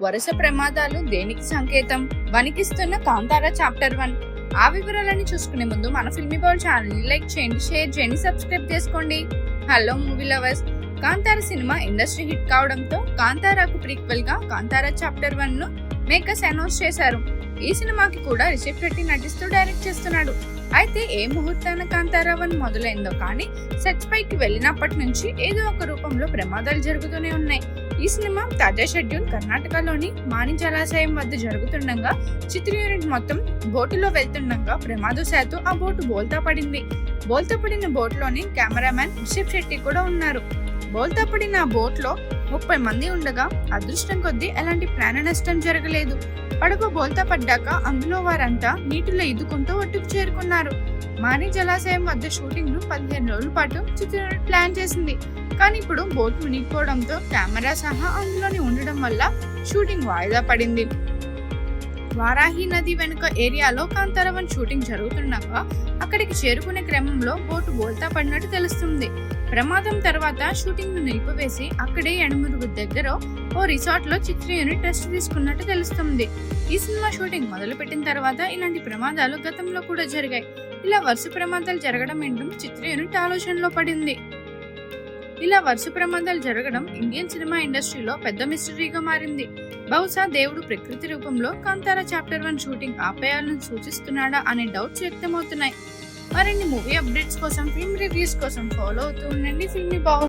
వరుస ప్రమాదాలు దేనికి సంకేతం? వణికిస్తున్న కాంతారా చాప్టర్ 1. ఆ వివరాలని చూసుకునే ముందు మన ఫిల్మీ బౌల్ ఛానల్ ని లైక్ చేయండి, షేర్ చేయండి, సబ్స్క్రైబ్ చేసుకోండి. Hello movie lovers, Kantara cinema industry hit కావడంతో కాంతారాకు ప్రీక్వెల్ గా కాంతారా చాప్టర్ 1 ను మేకర్స్ అనౌన్స్ చేశారు. ఈ సినిమాకి కూడా రిషబ్ శెట్టి నటిస్తూ డైరెక్ట్ చేస్తున్నాడు. అయితే ఏ ముహూర్తాన కాంతారా 1 మొదలైందో కానీ సెట్స్ పైకి వెళ్ళినప్పటి నుంచి ఏదో ఒక రూపంలో ప్రమాదాలు జరుగుతూనే ఉన్నాయి. ఈ సినిమా తాజా షెడ్యూల్ కర్ణాటకలోని మాని జలాశయం వద్ద జరుగుతుండగా చిత్ర యూనిట్ మొత్తం బోటులో వెళ్తుండగా ప్రమాదవశాత్తు ఆ బోటు బోల్తా పడింది. బోల్తా పడిన బోట్లోని కెమెరామ్యాన్ రిషబ్ శెట్టి కూడా ఉన్నారు. బోల్తా పడిన ఆ బోట్ లో 30 మంది ఉండగా అదృష్టం కొద్దీ ఎలాంటి ప్రాణ నష్టం జరగలేదు. పడవ బోల్తా పడ్డాక అందులో వారంతా నీటిలో ఈదుకుంటూ ఒడ్డుకు చేరుకున్నారు. మాని జలాశయం వద్ద షూటింగ్ ను 15 రోజుల పాటు చిత్ర యూనిట్ ప్లాన్ చేసింది. కానీ ఇప్పుడు బోట్ మునిగిపోవడంతో కెమెరా సహా అందులోని ఉండడం వల్ల షూటింగ్ వాయిదా పడింది. వారాహి నది వెనుక ఏరియాలో కాంతారా 1 షూటింగ్ జరుగుతుండగా అక్కడికి చేరుకునే క్రమంలో బోటు బోల్తా పడినట్టు తెలుస్తుంది. ప్రమాదం తర్వాత షూటింగ్ ను నిలిపివేసి అక్కడే ఎడమరుగు దగ్గర ఓ రిసార్ట్ లో చిత్ర యూనిట్ రెస్ట్ తీసుకున్నట్టు తెలుస్తుంది. ఈ సినిమా షూటింగ్ మొదలు పెట్టిన తర్వాత ఇలాంటి ప్రమాదాలు గతంలో కూడా జరిగాయి. ఇలా వరుస ప్రమాదాలు జరగడం ఏంటో చిత్ర యూనిట్ ఆలోచనలో పడింది. ఇలా వరుస ప్రమాదాలు జరగడం ఇండియన్ సినిమా ఇండస్ట్రీలో పెద్ద మిస్టరీగా మారింది. బహుశా దేవుడు ప్రకృతి రూపంలో కాంతారా చాప్టర్ 1 షూటింగ్ ఆపేయాలని సూచిస్తున్నాడా అనే డౌట్స్ వ్యక్తమవుతున్నాయి. మరిన్ని మూవీ అప్డేట్స్ కోసం, ఫిల్మ్ రివ్యూస్ కోసం ఫాలో అవుతూ ఉండండి ఫిల్మీ బౌల్.